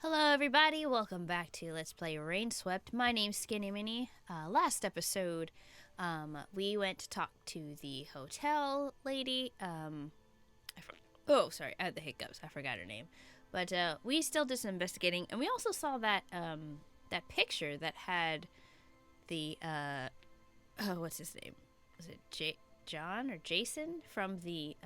Hello everybody, welcome back to Let's Play Rainswept. My name's SkiniMini. Last episode, we went to talk to the hotel lady. Oh, sorry, I had the hiccups. I forgot her name. But we still did some investigating, and we also saw that that picture that had the what's his name? Was it John or Jason from the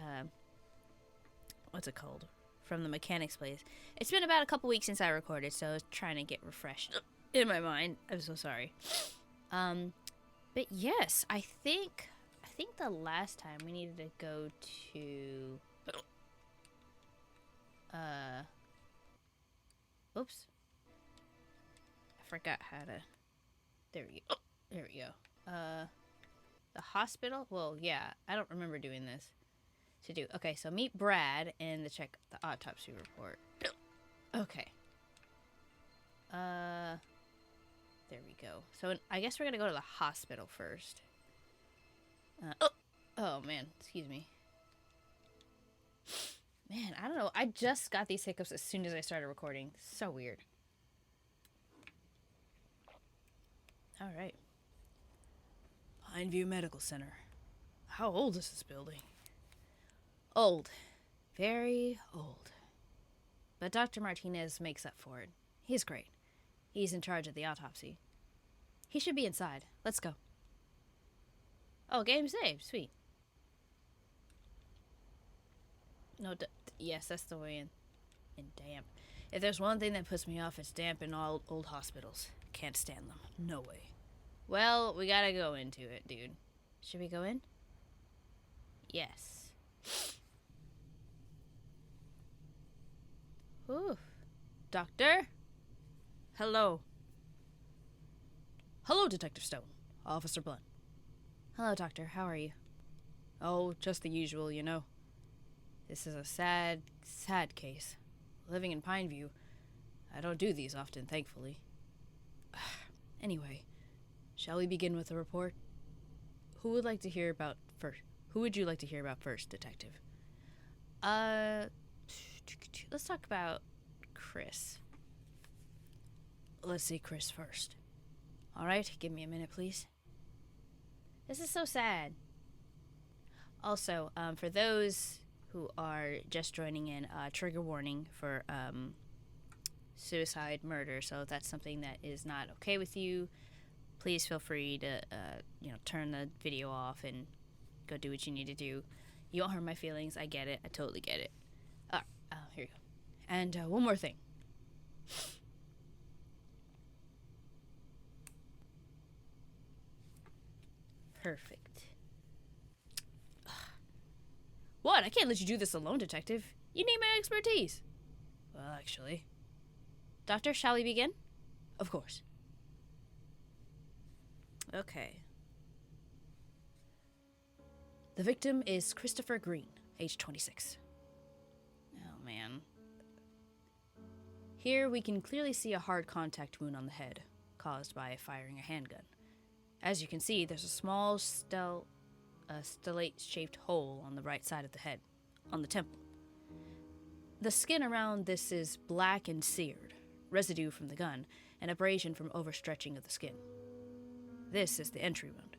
what's it called? From the mechanics place. It's been about a couple weeks since I recorded, so I was trying to get refreshed in my mind. I'm so sorry. But yes, I think the last time we needed to go to oops. I forgot how to there we go. There we go. The hospital? Well, yeah, I don't remember doing this. To do. Okay, so meet Brad and to check the autopsy report. Okay. There we go. So I guess we're gonna go to the hospital first. Oh man, excuse me. Man, I don't know. I just got these hiccups as soon as I started recording. So weird. All right. Pineview Medical Center. How old is this building? Old. Very old. But Dr. Martinez makes up for it. He's great. He's in charge of the autopsy. He should be inside. Let's go. Oh, game saved. Sweet. No, yes, that's the way in damp. If there's one thing that puts me off, it's damp in all old hospitals. Can't stand them. No way. Well, we gotta go into it, dude. Should we go in? Yes. Ooh. Doctor? Hello. Hello, Detective Stone. Officer Blunt. Hello, Doctor. How are you? Oh, just the usual, you know. This is a sad, sad case. Living in Pineview, I don't do these often, thankfully. Anyway, shall we begin with the report? Who would like to hear about first? Who would you like to hear about first, Detective? Let's talk about Chris. Let's see Chris first. Alright, give me a minute, please. This is so sad. Also, for those who are just joining in, trigger warning for suicide murder. So if that's something that is not okay with you, please feel free to turn the video off and go do what you need to do. You won't hurt my feelings. I get it. I totally get it. Here you go. And one more thing. Perfect. What? I can't let you do this alone, Detective. You need my expertise. Well, actually. Doctor, shall we begin? Of course. Okay. The victim is Christopher Green, age 26. Oh, man. Here we can clearly see a hard contact wound on the head, caused by firing a handgun. As you can see, there's a small stellate-shaped hole on the right side of the head, on the temple. The skin around this is black and seared, residue from the gun, and abrasion from overstretching of the skin. This is the entry wound.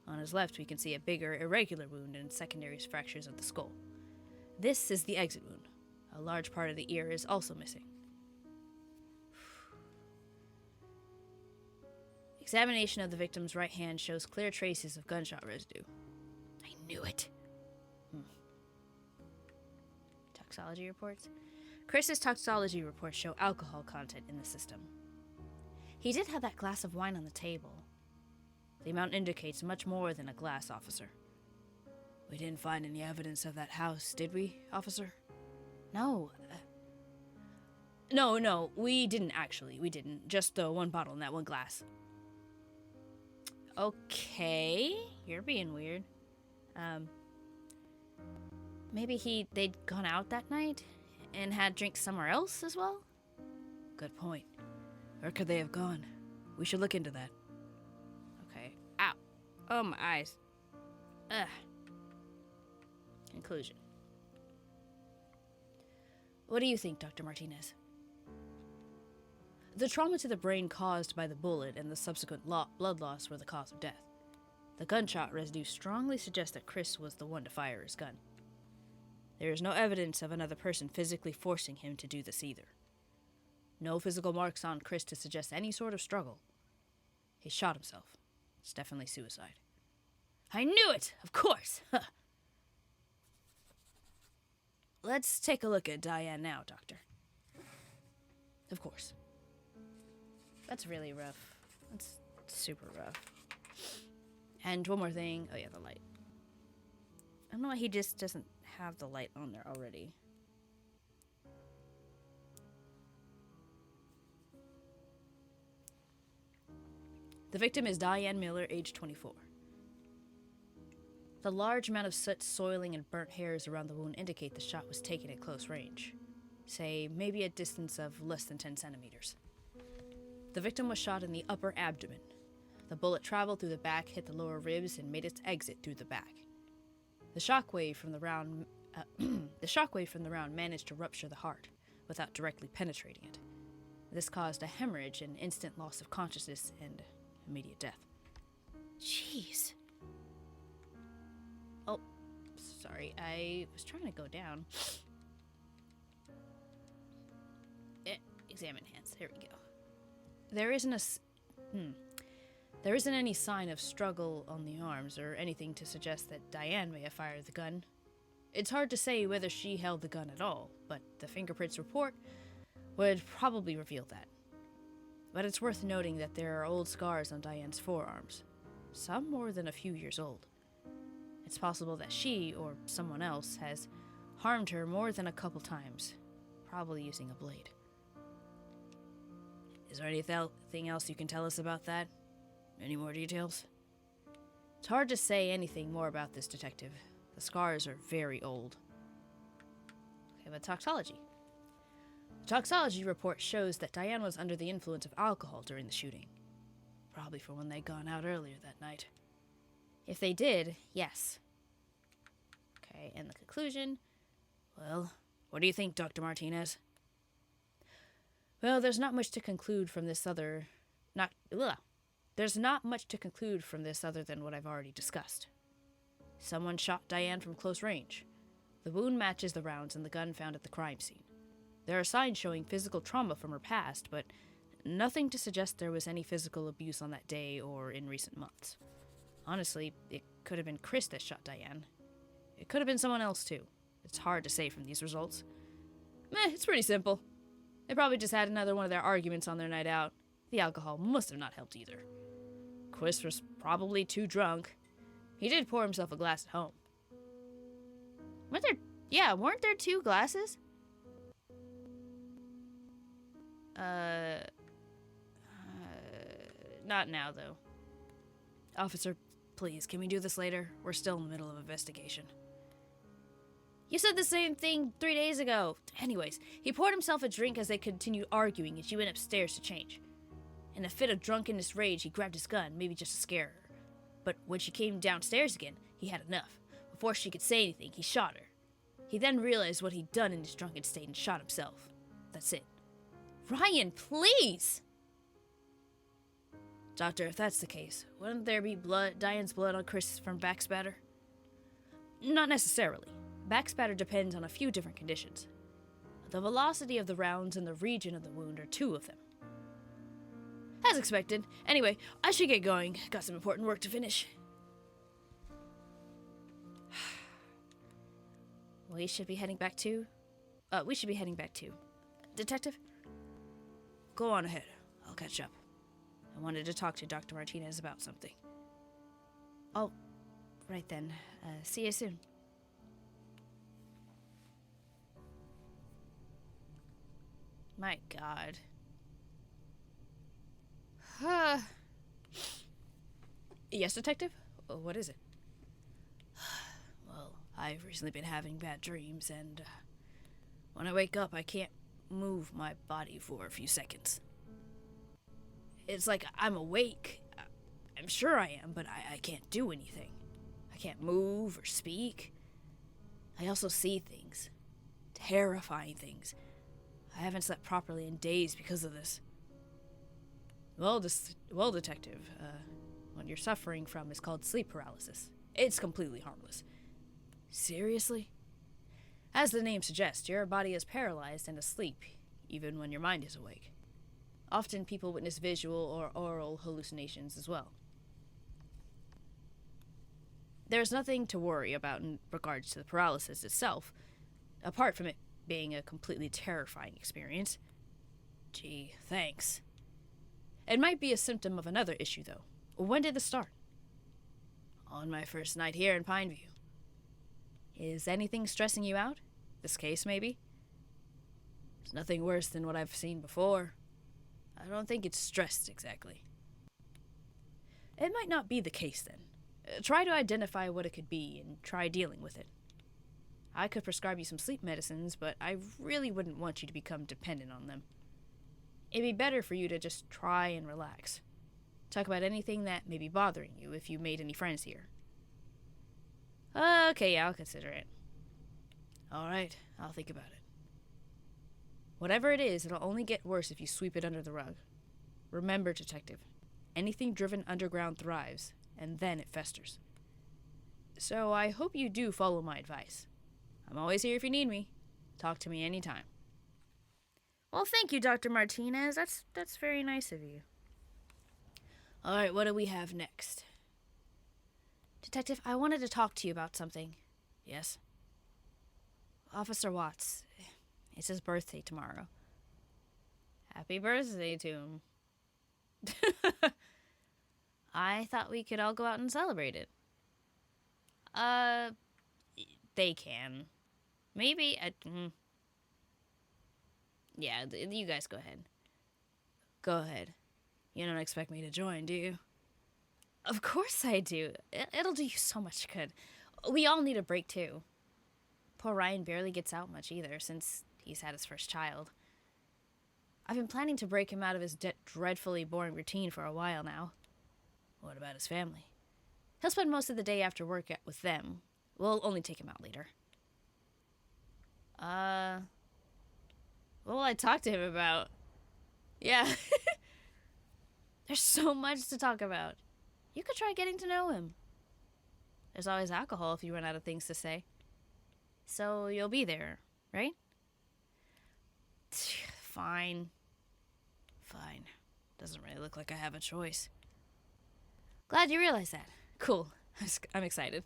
On his left, we can see a bigger, irregular wound and secondary fractures of the skull. This is the exit wound. A large part of the ear is also missing. Examination of the victim's right hand shows clear traces of gunshot residue. I knew it. Toxology reports. Chris's toxology reports show alcohol content in the system. He did have that glass of wine on the table. The amount indicates much more than a glass, officer. We didn't find any evidence of that house, did we, officer? No. No, we didn't actually. We didn't. Just the one bottle and that one glass. Okay, you're being weird. Maybe they'd gone out that night and had drinks somewhere else as well? Good point. Where could they have gone? We should look into that. Okay. Ow. Oh, my eyes. Ugh. Conclusion. What do you think, Dr. Martinez? The trauma to the brain caused by the bullet and the subsequent blood loss were the cause of death. The gunshot residue strongly suggests that Chris was the one to fire his gun. There is no evidence of another person physically forcing him to do this either. No physical marks on Chris to suggest any sort of struggle. He shot himself. It's definitely suicide. I knew it! Of course! Let's take a look at Diane now, Doctor. Of course. That's really rough. That's super rough. And one more thing. Oh yeah, the light. I don't know why he just doesn't have the light on there already. The victim is Diane Miller, age 24. The large amount of soot, soiling, and burnt hairs around the wound indicate the shot was taken at close range. Say, maybe a distance of less than 10 centimeters. The victim was shot in the upper abdomen. The bullet traveled through the back, hit the lower ribs, and made its exit through the back. The shockwave from the round managed to rupture the heart without directly penetrating it. This caused a hemorrhage and instant loss of consciousness and immediate death. Jeez. Oh, sorry. I was trying to go down. Examine hands. Here we go. There isn't any sign of struggle on the arms or anything to suggest that Diane may have fired the gun. It's hard to say whether she held the gun at all, but the fingerprints report would probably reveal that. But it's worth noting that there are old scars on Diane's forearms, some more than a few years old. It's possible that she, or someone else, has harmed her more than a couple times, probably using a blade. Is there anything else you can tell us about that? Any more details? It's hard to say anything more about this detective. The scars are very old. Okay, but toxology. The toxology report shows that Diane was under the influence of alcohol during the shooting. Probably for when they'd gone out earlier that night. If they did, yes. Okay, and the conclusion. Well, what do you think, Dr. Martinez? Well, there's not much to conclude from this other... There's not much to conclude from this other than what I've already discussed. Someone shot Diane from close range. The wound matches the rounds in the gun found at the crime scene. There are signs showing physical trauma from her past, but nothing to suggest there was any physical abuse on that day or in recent months. Honestly, it could have been Chris that shot Diane. It could have been someone else, too. It's hard to say from these results. It's pretty simple. They probably just had another one of their arguments on their night out. The alcohol must have not helped either. Chris was probably too drunk. He did pour himself a glass at home. Weren't there 2 glasses? Not now, though. Officer, please, can we do this later? We're still in the middle of investigation. You said the same thing 3 days ago. Anyways, he poured himself a drink as they continued arguing and she went upstairs to change. In a fit of drunkenness rage, he grabbed his gun, maybe just to scare her. But when she came downstairs again, he had enough. Before she could say anything, he shot her. He then realized what he'd done in his drunken state and shot himself. That's it. Ryan, please! Doctor, if that's the case, wouldn't there be Diane's blood on Chris from backspatter? Not necessarily. Backspatter depends on a few different conditions. The velocity of the rounds and the region of the wound are 2 of them. As expected. Anyway, I should get going. Got some important work to finish. We should be heading back too. Detective? Go on ahead. I'll catch up. I wanted to talk to Dr. Martinez about something. Oh, right then. See you soon. My God. Yes, Detective? What is it? Well, I've recently been having bad dreams, and when I wake up, I can't move my body for a few seconds. It's like I'm awake. I'm sure I am, but I can't do anything. I can't move or speak. I also see things. Terrifying things. I haven't slept properly in days because of this. Well, Detective, what you're suffering from is called sleep paralysis. It's completely harmless. Seriously? As the name suggests, your body is paralyzed and asleep, even when your mind is awake. Often people witness visual or oral hallucinations as well. There's nothing to worry about in regards to the paralysis itself, apart from it being a completely terrifying experience. Gee, thanks. It might be a symptom of another issue, though. When did this start? On my first night here in Pineview. Is anything stressing you out? This case, maybe? It's nothing worse than what I've seen before. I don't think it's stressed, exactly. It might not be the case, then. Try to identify what it could be and try dealing with it. I could prescribe you some sleep medicines, but I really wouldn't want you to become dependent on them. It'd be better for you to just try and relax. Talk about anything that may be bothering you if you made any friends here. Okay, yeah, I'll consider it. Alright, I'll think about it. Whatever it is, it'll only get worse if you sweep it under the rug. Remember, Detective, anything driven underground thrives, and then it festers. So I hope you do follow my advice. I'm always here if you need me. Talk to me anytime. Well, thank you, Dr. Martinez. That's very nice of you. Alright, what do we have next? Detective, I wanted to talk to you about something. Yes? Officer Watts. It's his birthday tomorrow. Happy birthday to him. I thought we could all go out and celebrate it. They can. Maybe. Yeah, you guys go ahead. Go ahead. You don't expect me to join, do you? Of course I do. It'll do you so much good. We all need a break, too. Poor Ryan barely gets out much either, since he's had his first child. I've been planning to break him out of his dreadfully boring routine for a while now. What about his family? He'll spend most of the day after work with them. We'll only take him out later. What will I talk to him about? Yeah. There's so much to talk about. You could try getting to know him. There's always alcohol if you run out of things to say. So you'll be there, right? Fine. Doesn't really look like I have a choice. Glad you realized that. Cool. I'm excited.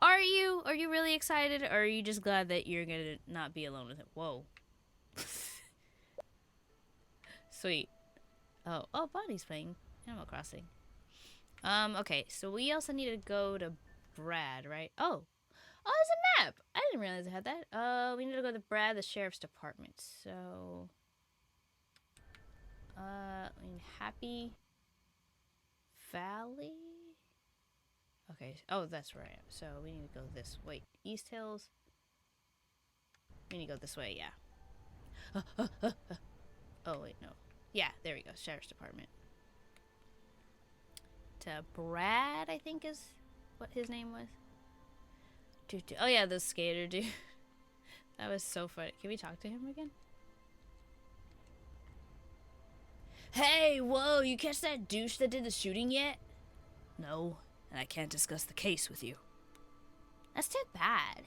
Are you? Are you really excited, or are you just glad that you're gonna not be alone with him? Whoa. Sweet. Oh, Bonnie's playing Animal Crossing. Okay, so we also need to go to Brad, right? Oh, there's a map. I didn't realize I had that. We need to go to Brad, the sheriff's department. So, Happy Valley. Okay. Oh, that's where I am. So we need to go this way. East Hills. We need to go this way. Yeah. Oh wait, no. Yeah, there we go. Sheriff's Department. To Brad, I think is what his name was. Oh yeah, the skater dude. That was so funny. Can we talk to him again? Hey, whoa, you catch that douche that did the shooting yet? No, and I can't discuss the case with you. That's too bad.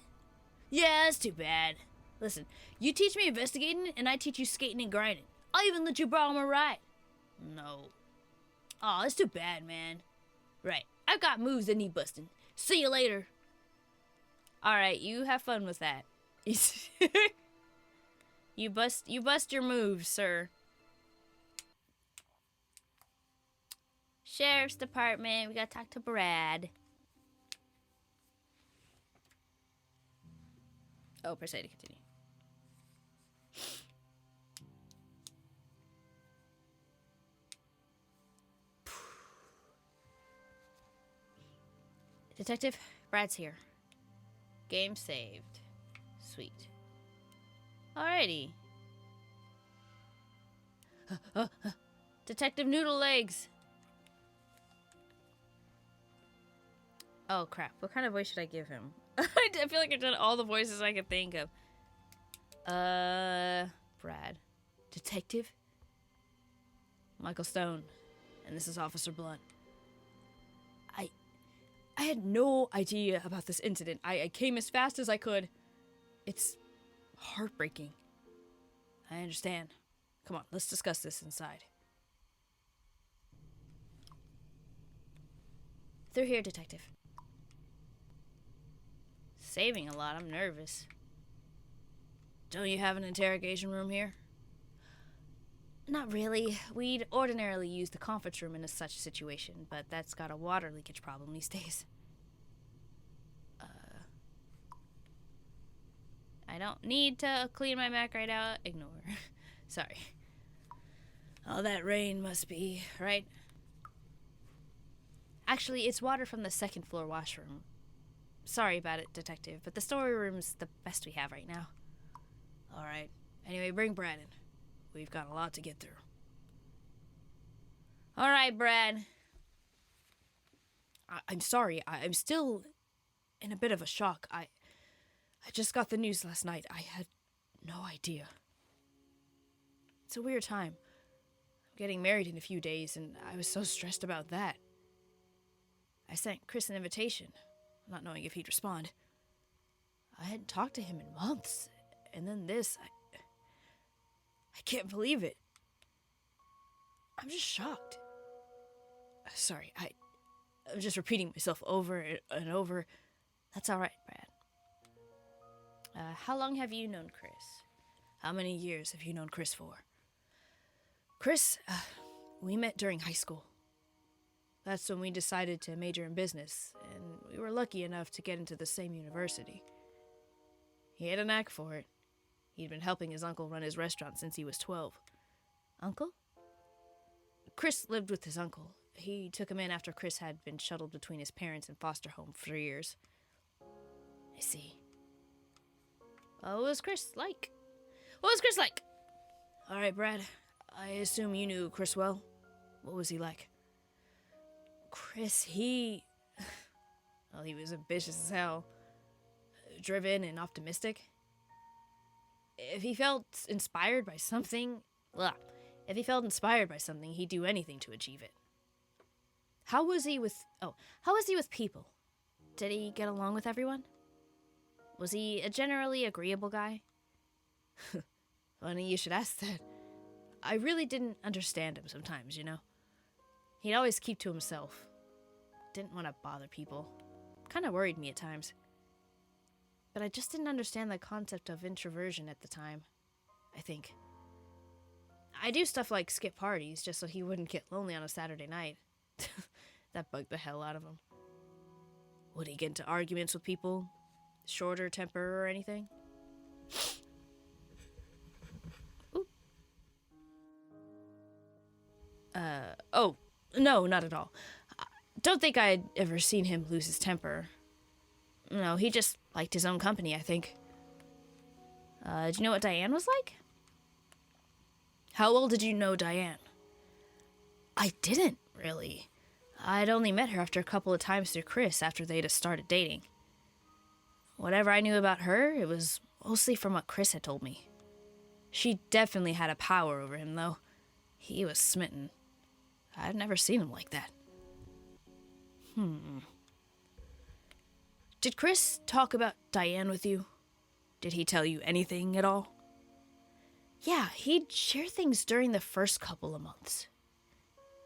Yeah, that's too bad. Listen, you teach me investigating, and I teach you skating and grinding. I'll even let you borrow my ride. No. Aw, that's too bad, man. Right, I've got moves that need busting. See you later. Alright, you have fun with that. You bust your moves, sir. Sheriff's Department, we gotta talk to Brad. Oh, press A to continue. Detective, Brad's here. Game saved. Sweet. Alrighty. Detective Noodle Legs. Oh, crap. What kind of voice should I give him? I feel like I've done all the voices I could think of. Brad. Detective? Michael Stone, and this is Officer Blunt. I had no idea about this incident. I came as fast as I could. It's heartbreaking. I understand. Come on, let's discuss this inside. Through here, Detective. Saving a lot, I'm nervous. Don't you have an interrogation room here? Not really. We'd ordinarily use the conference room in such a situation, but that's got a water leakage problem these days. I don't need to clean my Mac right out. Ignore. Sorry. All that rain must be, right? Actually, it's water from the second floor washroom. Sorry about it, Detective, but the storeroom's the best we have right now. All right. Anyway, bring Brad in. We've got a lot to get through. All right, Brad. I'm sorry. I'm still in a bit of a shock. I just got the news last night. I had no idea. It's a weird time. I'm getting married in a few days, and I was so stressed about that. I sent Chris an invitation, not knowing if he'd respond. I hadn't talked to him in months, and then this, I can't believe it. I'm just shocked. Sorry, I'm just repeating myself over and over. That's all right, Brad. How long have you known Chris? How many years have you known Chris for? Chris, we met during high school. That's when we decided to major in business, and we were lucky enough to get into the same university. He had a knack for it. He'd been helping his uncle run his restaurant since he was 12. Uncle? Chris lived with his uncle. He took him in after Chris had been shuttled between his parents and foster home for years. I see. What was Chris like? What was Chris like? All right, Brad. I assume you knew Chris well. What was he like? Chris, Well, he was ambitious as hell. Driven and optimistic. If he felt inspired by something, he'd do anything to achieve it. How was he with people? Did he get along with everyone? Was he a generally agreeable guy? Funny you should ask that. I really didn't understand him sometimes, you know? He'd always keep to himself. Didn't want to bother people. Kind of worried me at times. But I just didn't understand the concept of introversion at the time, I think. I do stuff like skip parties just so he wouldn't get lonely on a Saturday night. That bugged the hell out of him. Would he get into arguments with people? Shorter temper or anything? Ooh. Oh, no, not at all. Don't think I'd ever seen him lose his temper. No, he just liked his own company, I think. Do you know what Diane was like? How well did you know Diane? I didn't, really. I'd only met her after a couple of times through Chris after they'd started dating. Whatever I knew about her, it was mostly from what Chris had told me. She definitely had a power over him, though. He was smitten. I've never seen him like that. Did Chris talk about Diane with you? Did he tell you anything at all? Yeah, he'd share things during the first couple of months.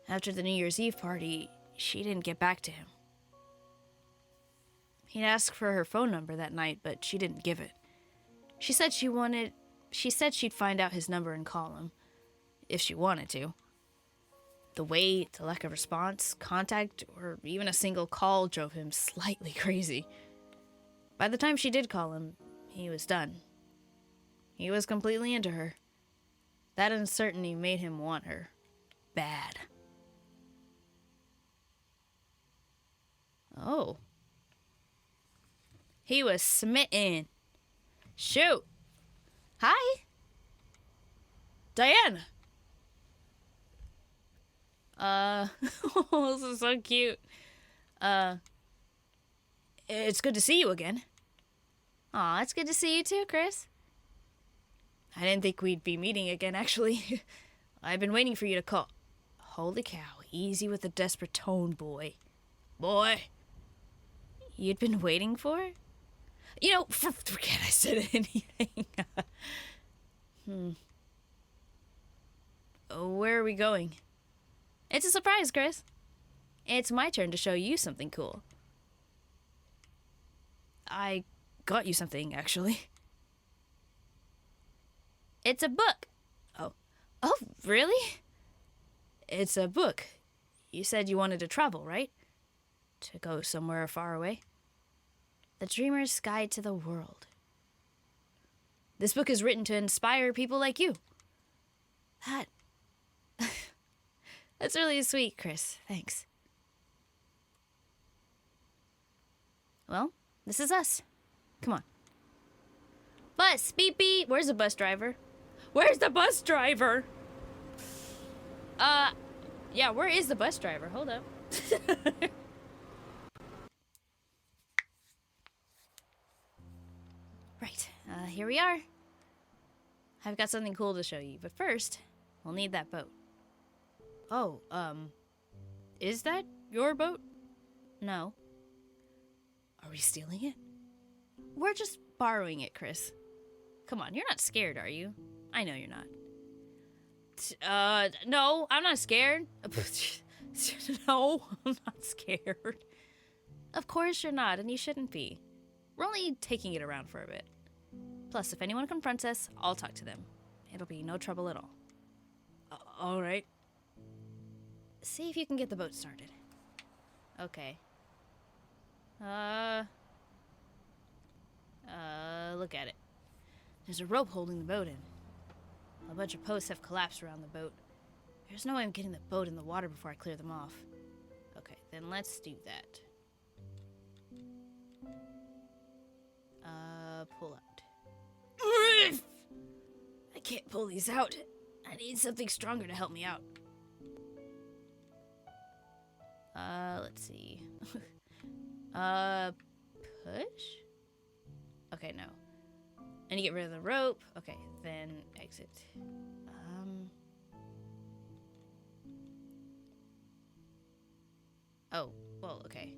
After the New Year's Eve party, she didn't get back to him. He'd ask for her phone number that night, but she didn't give it. She said she'd find out his number and call him, if she wanted to. The wait, the lack of response, contact, or even a single call drove him slightly crazy. By the time she did call him, he was done. He was completely into her. That uncertainty made him want her. Bad. Oh. He was smitten. Shoot. Hi. Diane! This is so cute. It's good to see you again. Aw, it's good to see you too, Chris. I didn't think we'd be meeting again, actually. I've been waiting for you to call. Holy cow, easy with the desperate tone, boy. Boy. You'd been waiting for? You know, forget I said anything. Where are we going? It's a surprise, Chris. It's my turn to show you something cool. I got you something, actually. It's a book. Oh, really? It's a book. You said you wanted to travel, right? To go somewhere far away? The Dreamer's Guide to the World. This book is written to inspire people like you. That's really sweet, Chris. Thanks. Well, this is us. Come on. Bus, beep beep. Where's the bus driver? Where's the bus driver? Yeah, where is the bus driver? Hold up. Right, here we are. I've got something cool to show you, but first, we'll need that boat. Oh, is that your boat? No. Are we stealing it? We're just borrowing it, Chris. Come on, you're not scared, are you? I know you're not. No, I'm not scared. No, I'm not scared. Of course you're not, and you shouldn't be. We're only taking it around for a bit. Plus, if anyone confronts us, I'll talk to them. It'll be no trouble at all. All right. See if you can get the boat started. Okay. Look at it. There's a rope holding the boat in. A bunch of posts have collapsed around the boat. There's no way I'm getting the boat in the water before I clear them off. Okay, then let's do that. Pull out. I can't pull these out. I need something stronger to help me out. Let's see. Push? Okay, no. And you get rid of the rope. Okay, then exit. Oh, well, okay.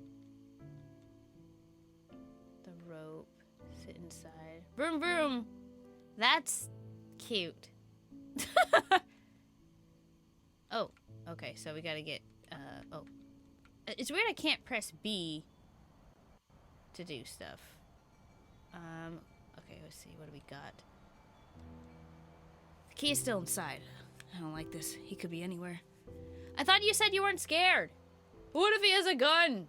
The rope. Sit inside. Vroom, vroom! That's cute. Oh, okay, so we gotta get, oh. It's weird I can't press B to do stuff. Okay, let's see, what do we got? The key is still inside. I don't like this. He could be anywhere. I thought you said you weren't scared. What if he has a gun?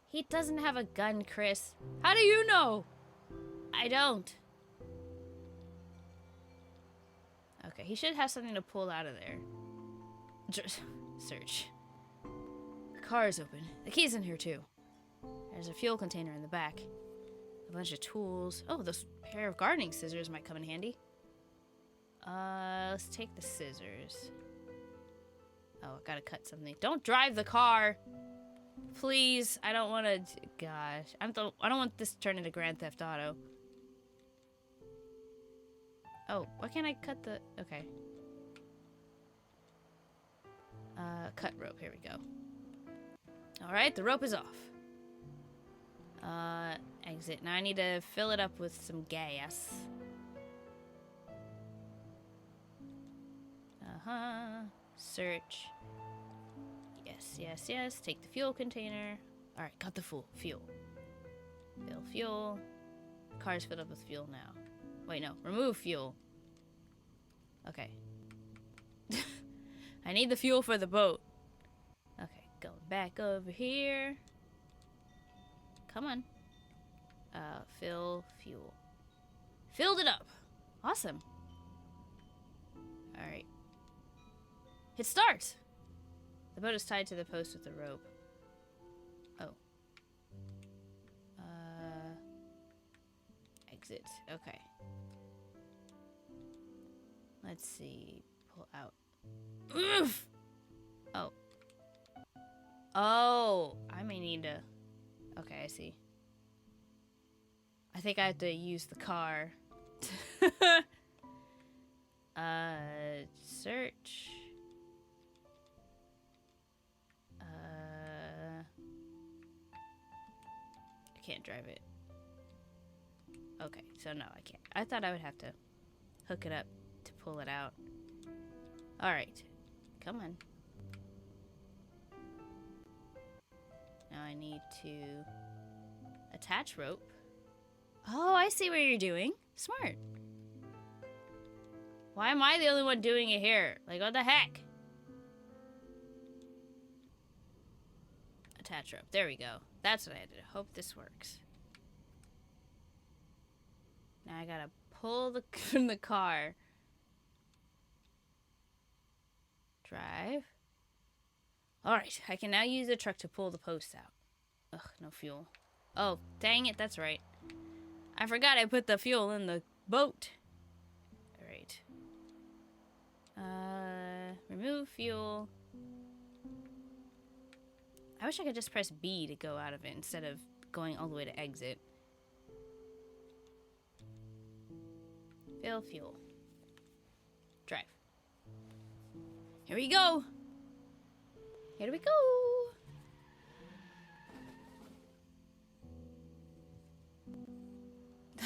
He doesn't have a gun, Chris. How do you know? I don't. Okay, he should have something to pull out of there. Search. The car is open. The key's in here too. There's a fuel container in the back. A bunch of tools. Oh, those pair of gardening scissors might come in handy. Let's take the scissors. Oh, I gotta cut something. Don't drive the car! Please, I don't want to... Gosh, I don't want this to turn into Grand Theft Auto. Oh, why can't I cut the... Okay. Cut rope. Here we go. Alright, the rope is off. Exit. Now I need to fill it up with some gas. Search. Yes. Take the fuel container. Alright, got the fuel. Fill fuel. Car's filled up with fuel now. Wait, no. Remove fuel. Okay. I need the fuel for the boat. Okay, going back over here. Come on. Fill fuel. Filled it up. Awesome. Alright. Hit start! The boat is tied to the post with the rope. Oh. Exit. Okay. Let's see. Pull out. Oof! Oh. Oh! I may need to... Okay, I see. I think I have to use the car. Search. can't drive it. Okay, so no, I can't. I thought I would have to hook it up to pull it out. Alright. Come on. Now I need to attach rope. Oh, I see what you're doing. Smart. Why am I the only one doing it here? Like, what the heck? Attach rope. There we go. That's what I did. Hope this works. Now I gotta pull from the car. Drive. Alright, I can now use the truck to pull the post out. Ugh, no fuel. Oh, dang it, that's right. I forgot I put the fuel in the boat. Alright. Remove fuel. I wish I could just press B to go out of it instead of going all the way to exit. Fill fuel. Drive. Here we go. Here we go.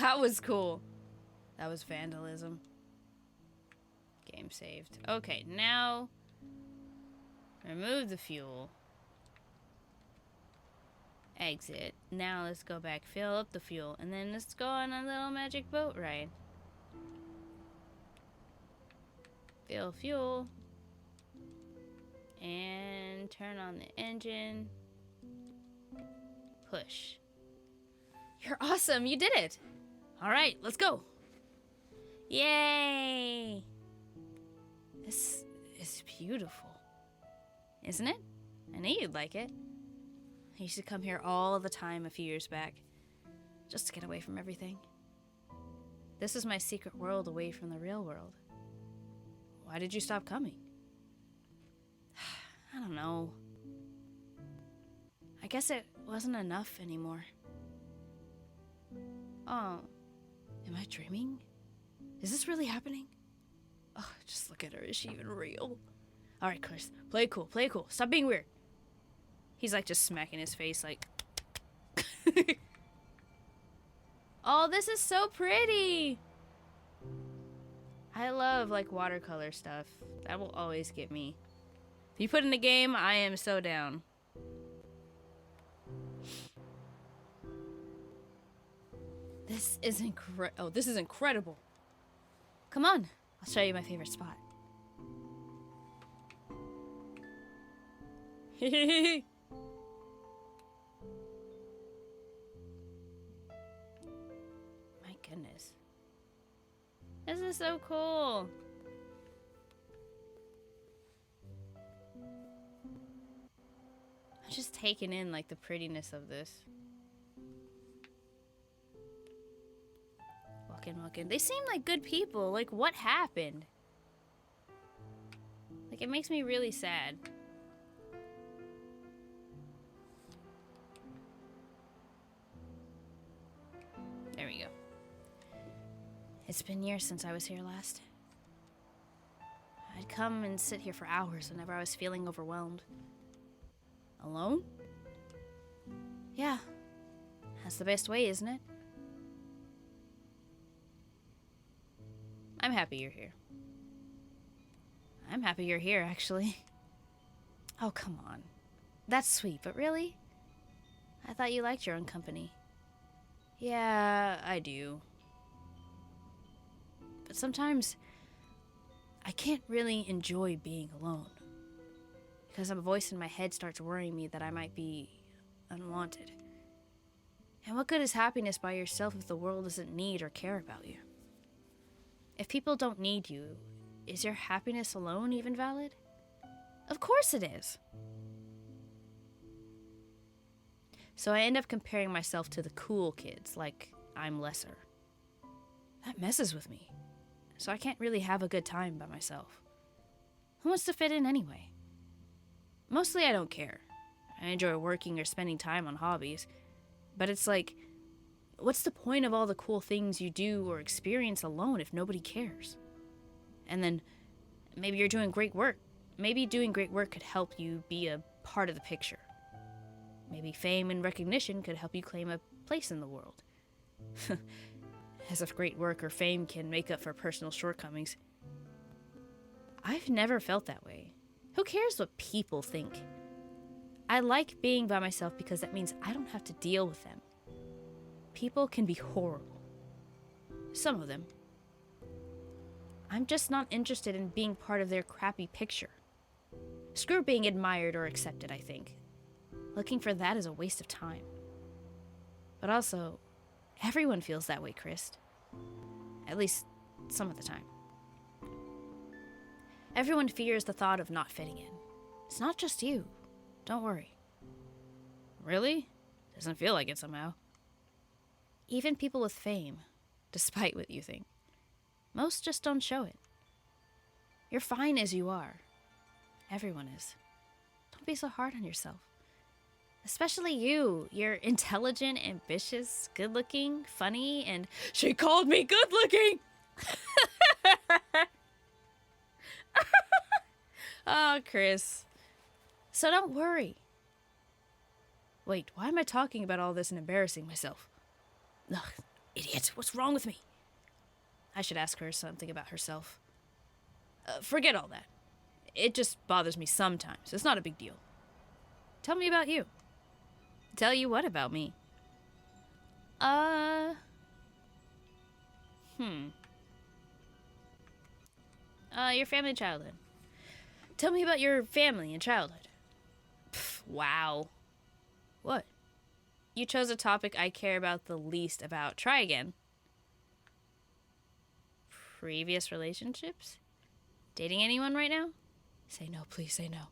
That was cool. That was vandalism. Game saved. Okay, now remove the fuel. Exit. Now let's go back, fill up the fuel, and then let's go on a little magic boat ride. Fill fuel. And turn on the engine. Push. You're awesome, you did it! Alright, let's go. Yay! This is beautiful. Isn't it? I knew you'd like it. I used to come here all the time a few years back, just to get away from everything. This is my secret world away from the real world. Why did you stop coming? I don't know. I guess it wasn't enough anymore. Oh, am I dreaming? Is this really happening? Oh, just look at her. Is she even real? Alright, Chris. Play cool. Play cool. Stop being weird. He's like just smacking his face like... Oh, this is so pretty! I love like watercolor stuff. That will always get me. If you put in a game, I am so down. This is this is incredible. Come on, I'll show you my favorite spot. My goodness. This is so cool. I'm just taking in like the prettiness of this. Walking. They seem like good people. Like, what happened? Like, it makes me really sad. There we go. It's been years since I was here last. I'd come and sit here for hours whenever I was feeling overwhelmed. Alone? Yeah. That's the best way, isn't it? I'm happy you're here. I'm happy you're here, actually. Oh, come on. That's sweet, but really? I thought you liked your own company. Yeah, I do. But sometimes I can't really enjoy being alone. Because a voice in my head starts worrying me that I might be unwanted. And what good is happiness by yourself if the world doesn't need or care about you? If people don't need you, is your happiness alone even valid? Of course it is. So I end up comparing myself to the cool kids, like I'm lesser. That messes with me. So I can't really have a good time by myself. Who wants to fit in anyway? Mostly I don't care. I enjoy working or spending time on hobbies. But it's like, what's the point of all the cool things you do or experience alone if nobody cares? And then maybe you're doing great work. Maybe doing great work could help you be a part of the picture. Maybe fame and recognition could help you claim a place in the world. As if great work or fame can make up for personal shortcomings. I've never felt that way. Who cares what people think? I like being by myself because that means I don't have to deal with them. People can be horrible. Some of them. I'm just not interested in being part of their crappy picture. Screw being admired or accepted, I think. Looking for that is a waste of time. But also, everyone feels that way, Chris. At least, some of the time. Everyone fears the thought of not fitting in. It's not just you. Don't worry. Really? Doesn't feel like it somehow. Even people with fame, despite what you think. Most just don't show it. You're fine as you are. Everyone is. Don't be so hard on yourself. Especially you. You're intelligent, ambitious, good-looking, funny, and she called me good-looking! Oh, Chris. So don't worry. Wait, why am I talking about all this and embarrassing myself? Ugh, idiot, what's wrong with me? I should ask her something about herself. Forget all that. It just bothers me sometimes. It's not a big deal. Tell me about you. Tell you what about me? Your family and childhood. Tell me about your family and childhood. Pff, wow. What? You chose a topic I care about the least about. Try again. Previous relationships? Dating anyone right now? Say no, please say no.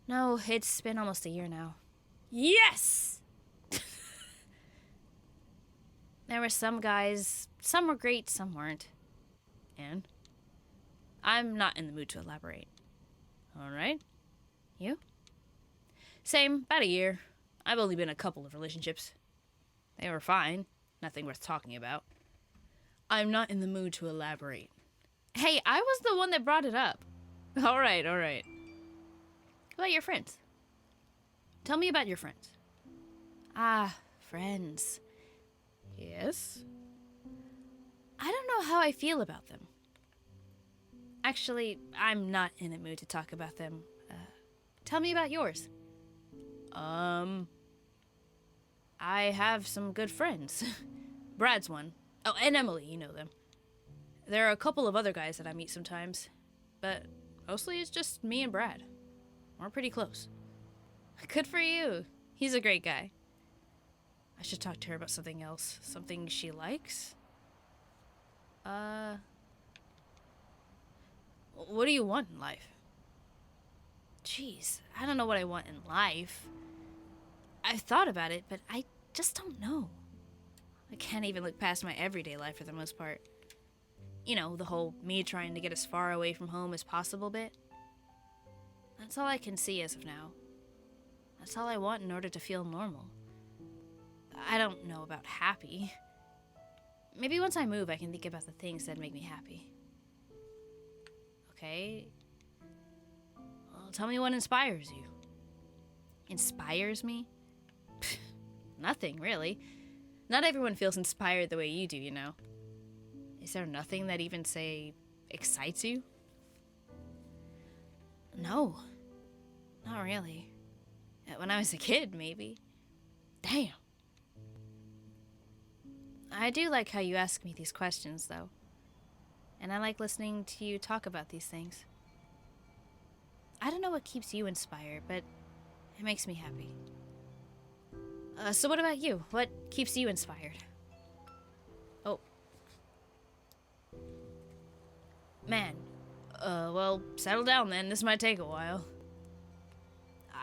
No, it's been almost a year now. Yes! There were some guys, some were great, some weren't. And? I'm not in the mood to elaborate. Alright. You? Same, about a year. I've only been in a couple of relationships. They were fine. Nothing worth talking about. I'm not in the mood to elaborate. Hey, I was the one that brought it up. Alright. What about your friends? Tell me about your friends. Ah, friends. Yes? I don't know how I feel about them. Actually, I'm not in a mood to talk about them. Tell me about yours. I have some good friends. Brad's one. Oh, and Emily, you know them. There are a couple of other guys that I meet sometimes, but mostly it's just me and Brad. We're pretty close. Good for you. He's a great guy. I should talk to her about something else. Something she likes? What do you want in life? Jeez, I don't know what I want in life. I've thought about it, but I just don't know. I can't even look past my everyday life for the most part. You know, the whole me trying to get as far away from home as possible bit. That's all I can see as of now. That's all I want in order to feel normal. I don't know about happy. Maybe once I move, I can think about the things that make me happy. Okay. Well, tell me what inspires you. Inspires me? Nothing, really. Not everyone feels inspired the way you do, you know. Is there nothing that even, say, excites you? No. Not really. When I was a kid, maybe. Damn. I do like how you ask me these questions, though. And I like listening to you talk about these things. I don't know what keeps you inspired, but it makes me happy. So what about you? What keeps you inspired? Oh. Man. Well, settle down then. This might take a while.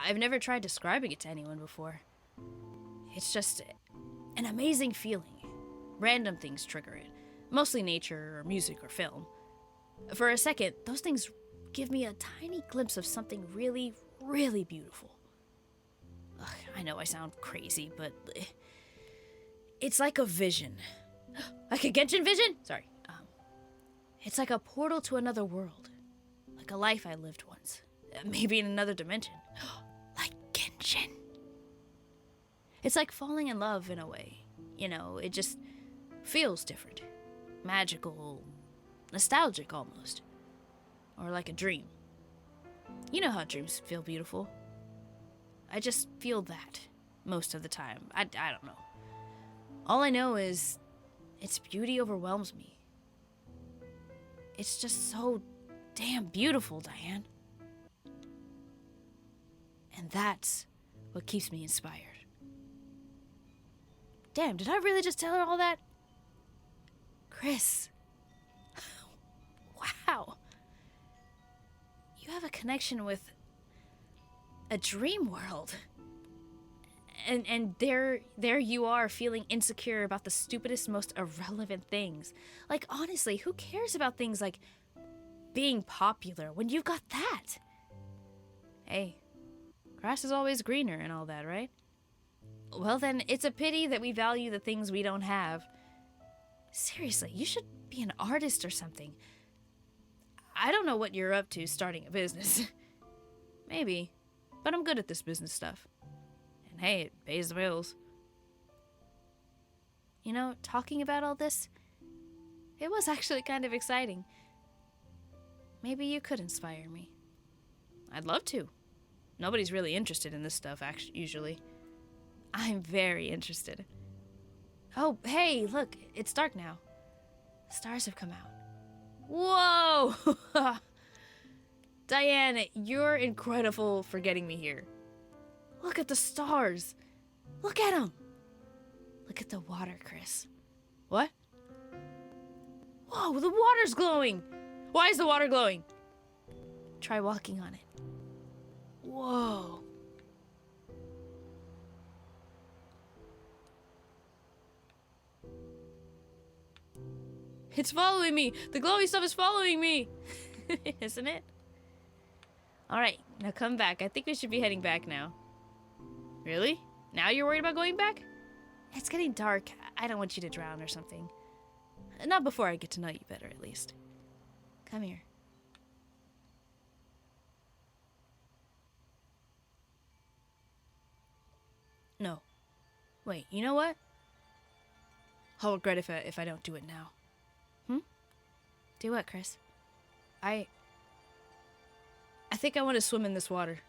I've never tried describing it to anyone before. It's just an amazing feeling. Random things trigger it. Mostly nature or music or film. For a second, those things give me a tiny glimpse of something really, really beautiful. Ugh, I know I sound crazy, but it's like a vision. Like a Genshin vision? Sorry. It's like a portal to another world. Like a life I lived once. Maybe in another dimension. Like Genshin. It's like falling in love in a way. You know, it just feels different. Magical, nostalgic almost. Or like a dream. You know how dreams feel beautiful. I just feel that most of the time. I don't know. All I know is its beauty overwhelms me. It's just so damn beautiful, Diane. And that's what keeps me inspired. Damn, did I really just tell her all that? Chris. Wow. You have a connection with a dream world. And there you are feeling insecure about the stupidest, most irrelevant things. Like, honestly, who cares about things like being popular when you've got that? Hey, grass is always greener and all that, right? Well then, it's a pity that we value the things we don't have. Seriously, you should be an artist or something. I don't know what you're up to starting a business. Maybe, but I'm good at this business stuff. And hey, it pays the bills. You know, talking about all this, it was actually kind of exciting. Maybe you could inspire me. I'd love to. Nobody's really interested in this stuff, usually. I'm very interested. Oh, hey, look, it's dark now. The stars have come out. Whoa! Diane, you're incredible for getting me here. Look at the stars. Look at them. Look at the water, Chris. What? Whoa, the water's glowing. Why is the water glowing? Try walking on it. Whoa. It's following me. The glowy stuff is following me. Isn't it? Alright, now come back. I think we should be heading back now. Really? Now you're worried about going back? It's getting dark. I don't want you to drown or something. Not before I get to know you better, at least. Come here. No. Wait, you know what? I'll regret if I don't do it now. Do what, Chris? I think I want to swim in this water.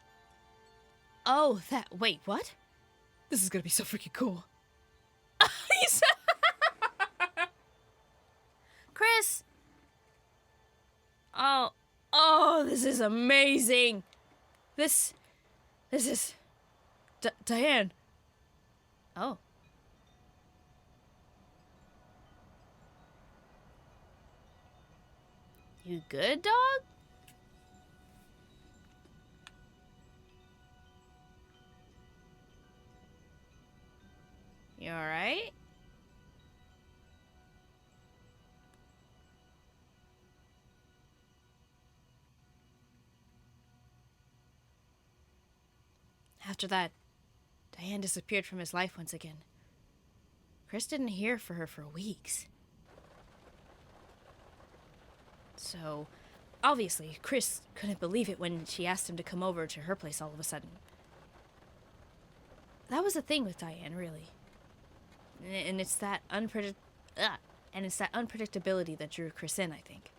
Oh, wait, what? This is gonna be so freaking cool. Chris! Oh, this is amazing. This is... Diane. Oh. You good, dog? You alright? After that, Diane disappeared from his life once again. Chris didn't hear from her for weeks. So, obviously, Chris couldn't believe it when she asked him to come over to her place all of a sudden. That was the thing with Diane, really. And it's that unpredictability that drew Chris in, I think.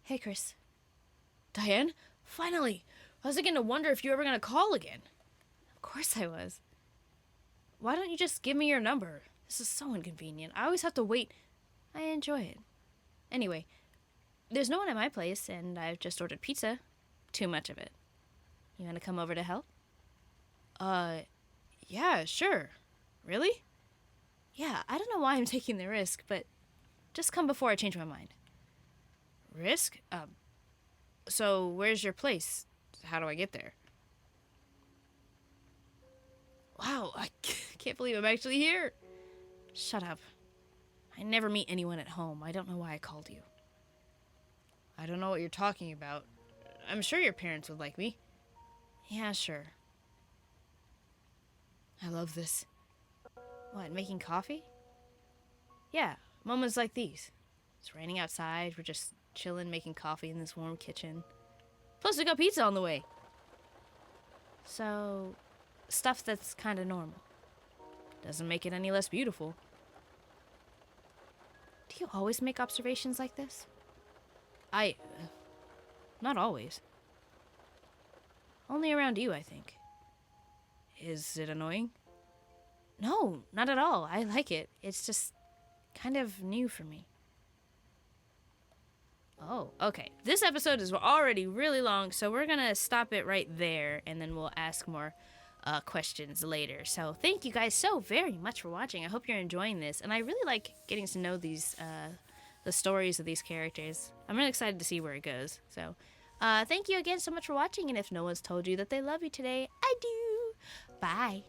Hey, Chris. Diane? Finally! I was beginning to wonder if you were ever gonna call again. Of course I was. Why don't you just give me your number? This is so inconvenient. I always have to wait. I enjoy it. Anyway, there's no one at my place, and I've just ordered pizza. Too much of it. You want to come over to help? Yeah, sure. Really? Yeah, I don't know why I'm taking the risk, but just come before I change my mind. Risk? So where's your place? How do I get there? Wow, I can't believe I'm actually here. Shut up. I never meet anyone at home. I don't know why I called you. I don't know what you're talking about. I'm sure your parents would like me. Yeah, sure. I love this. What, making coffee? Yeah, moments like these. It's raining outside. We're just chilling, making coffee in this warm kitchen. Plus, we got pizza on the way. So, stuff that's kind of normal. Doesn't make it any less beautiful. Do you always make observations like this? Not always. Only around you, I think. Is it annoying? No, not at all. I like it. It's just kind of new for me. Oh, okay. This episode is already really long, so we're going to stop it right there, and then we'll ask more questions later. So thank you guys so very much for watching. I hope you're enjoying this, and I really like getting to know these the stories of these characters. I'm really excited to see where it goes. So thank you again so much for watching, and if no one's told you that they love you today, I do. Bye.